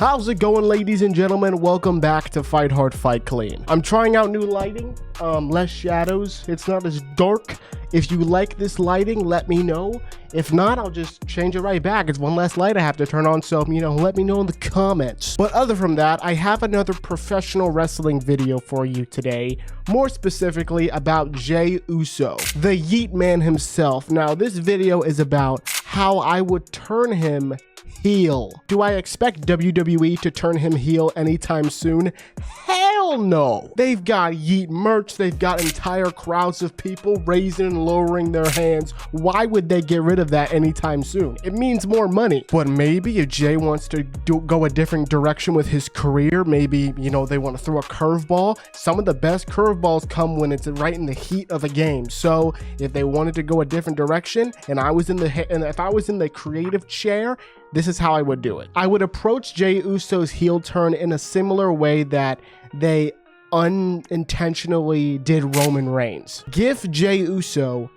How's it going, ladies and gentlemen? Welcome back to Fight Hard, Fight Clean. I'm trying out new lighting, less shadows. It's not as dark. If you like this lighting, let me know. If not, I'll just change it right back. It's one less light I have to turn on, so, let me know in the comments. But other from that, I have another professional wrestling video for you today, more specifically about Jey Uso, the Yeet man himself. Now, this video is about how I would turn him heel. Do I expect WWE to turn him heel anytime soon? Hell no. They've got Yeet merch. They've got entire crowds of people raising and lowering their hands. Why would they get rid of that anytime soon? It means more money. But maybe if Jey wants to go a different direction with his career, maybe, they want to throw a curveball. Some of the best curveballs come when it's right in the heat of a game. So if they wanted to go a different direction and if I was in the creative chair, this is how I would do it. I would approach Jey Uso's heel turn in a similar way that they unintentionally did Roman Reigns. Give Jey Uso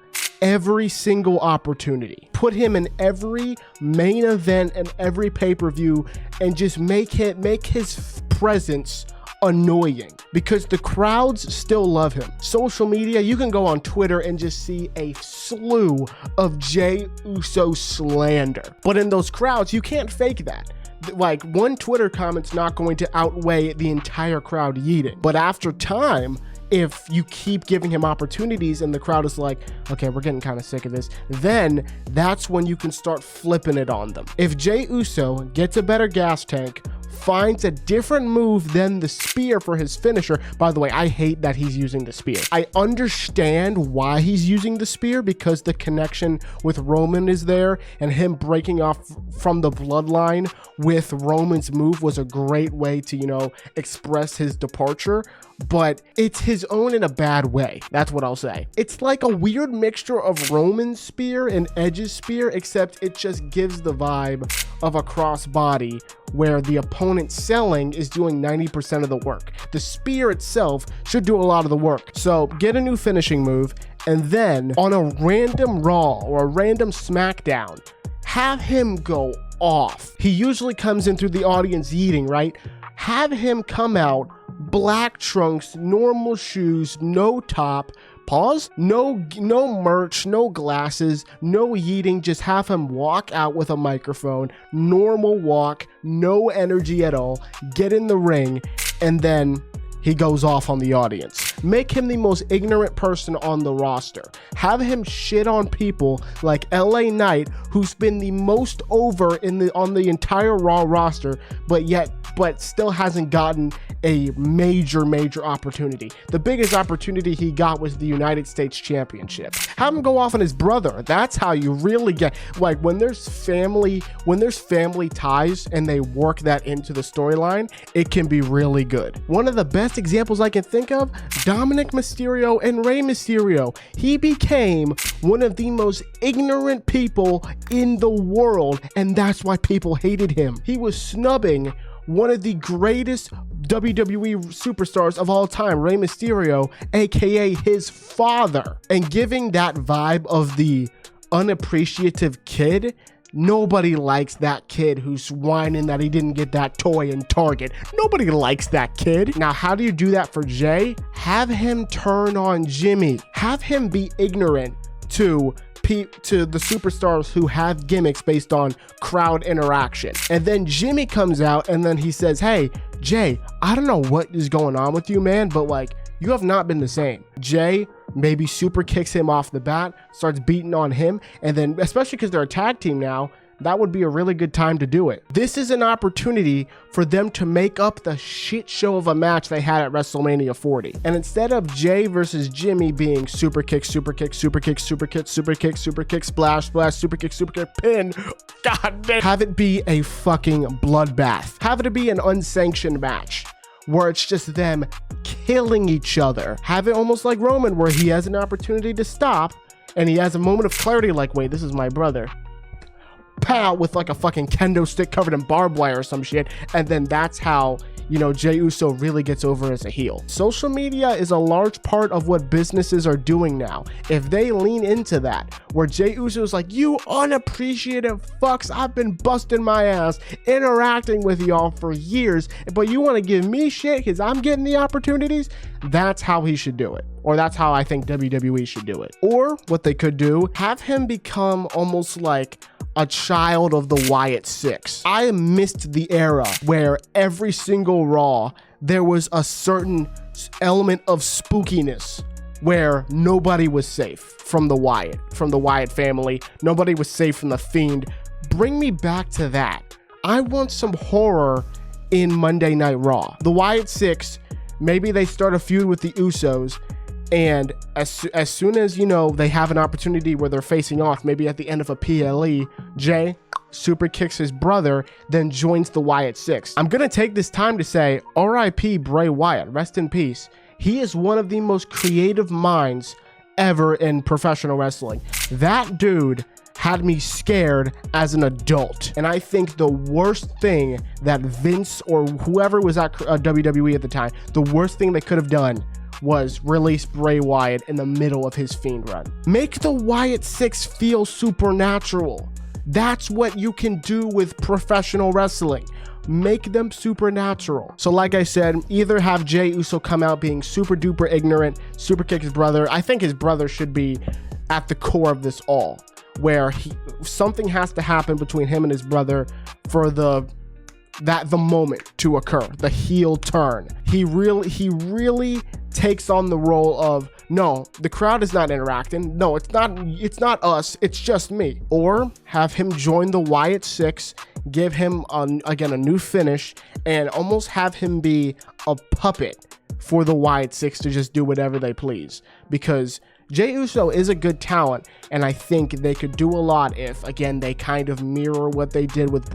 every single opportunity. Put him in every main event and every pay-per-view and just make his presence annoying, because the crowds still love him. Social media, you can go on Twitter and just see a slew of Jey Uso slander. But in those crowds, you can't fake that. Like, one Twitter comment's not going to outweigh the entire crowd yeeting. But after time, if you keep giving him opportunities and the crowd is like, okay, we're getting kind of sick of this, then that's when you can start flipping it on them. If Jey Uso gets a better gas tank, finds a different move than the spear for his finisher. By the way, I hate that he's using the spear. I understand why he's using the spear, because the connection with Roman is there, and him breaking off from the bloodline with Roman's move was a great way to, express his departure. But it's his own in a bad way. That's what I'll say. It's like a weird mixture of Roman's spear and Edge's spear, except it just gives the vibe of a crossbody where the opponent selling is doing 90% of the work. The spear itself should do a lot of the work. So get a new finishing move, and then on a random Raw or a random SmackDown, have him go off. He usually comes in through the audience yeeting, right? Have him come out, black trunks, normal shoes, no top, pause, no merch, no glasses, no yeeting, just have him walk out with a microphone, normal walk, no energy at all, get in the ring, and then he goes off on the audience. Make him the most ignorant person on the roster. Have him shit on people like LA Knight, who's been the most over on the entire Raw roster, but still hasn't gotten a major opportunity. The biggest opportunity he got was the United States Championship. Have him go off on his brother. That's how you really get, like, when there's family ties and they work that into the storyline, it can be really good. One of the best examples I can think of, Dominic Mysterio and Rey Mysterio. He became one of the most ignorant people in the world, and that's why people hated him. He was snubbing one of the greatest WWE superstars of all time, Rey Mysterio, aka his father, and giving that vibe of the unappreciative kid. Nobody likes that kid who's whining that he didn't get that toy in Target. Nobody likes that kid. Now, how do you do that for Jey? Have him turn on Jimmy. Have him be ignorant to the superstars who have gimmicks based on crowd interaction. And then Jimmy comes out and then he says, hey, Jey, I don't know what is going on with you, man, but like, you have not been the same. Jey maybe super kicks him off the bat, starts beating on him, and then, especially because they're a tag team now, that would be a really good time to do it. This is an opportunity for them to make up the shit show of a match they had at WrestleMania 40. And instead of Jey versus Jimmy being super kick, super kick, super kick, super kick, super kick, super kick, splash, splash, super kick, pin, god damn, have it be a fucking bloodbath. Have it be an unsanctioned match where it's just them killing each other. Have it almost like Roman, where he has an opportunity to stop and he has a moment of clarity like, wait, this is my brother. pow, with like a fucking kendo stick covered in barbed wire or some shit. And then that's how, you know, Jey Uso really gets over as a heel. Social media is a large part of what businesses are doing now. If they lean into that, where Jey Uso is like, you unappreciative fucks, I've been busting my ass interacting with y'all for years, but you want to give me shit because I'm getting the opportunities, that's how he should do it. Or that's how I think WWE should do it. Or what they could do, have him become almost like a child of the Wyatt Six. I missed the era where every single Raw, there was a certain element of spookiness where nobody was safe from the Wyatt family. Nobody was safe from the Fiend. Bring me back to that. I want some horror in Monday Night Raw. The Wyatt Six, maybe they start a feud with the Usos, and as soon as, you know, they have an opportunity where they're facing off, maybe at the end of a PLE, Jey super kicks his brother, then joins the Wyatt Six. I'm gonna take this time to say RIP Bray Wyatt, rest in peace. He is one of the most creative minds ever in professional wrestling. That dude had me scared as an adult. And I think the worst thing that Vince or whoever was at WWE at the time, the worst thing they could have done was release Bray Wyatt in the middle of his Fiend run. Make the Wyatt Six feel supernatural. That's what you can do with professional wrestling. Make them supernatural. So like I said, either have Jey Uso come out being super duper ignorant, super kick his brother. I think his brother should be at the core of this all, where something has to happen between him and his brother for the moment to occur, the heel turn. He really takes on the role of, no, the crowd is not interacting. No, it's not us. It's just me. Or have him join the Wyatt Six, give him again a new finish, and almost have him be a puppet for the Wyatt Six to just do whatever they please. Because Jey Uso is a good talent, and I think they could do a lot if, again, they kind of mirror what they did with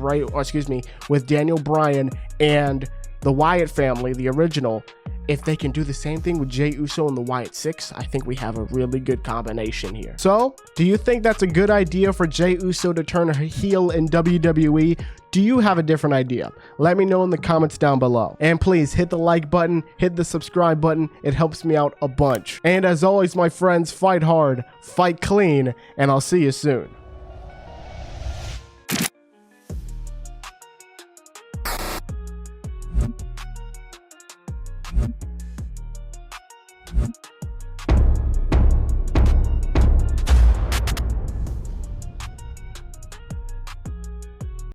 with Daniel Bryan and the Wyatt family, the original. If they can do the same thing with Jey Uso and the Wyatt Six, I think we have a really good combination here. So, do you think that's a good idea for Jey Uso to turn heel in WWE? Do you have a different idea? Let me know in the comments down below. And please hit the like button, hit the subscribe button. It helps me out a bunch. And as always, my friends, fight hard, fight clean, and I'll see you soon.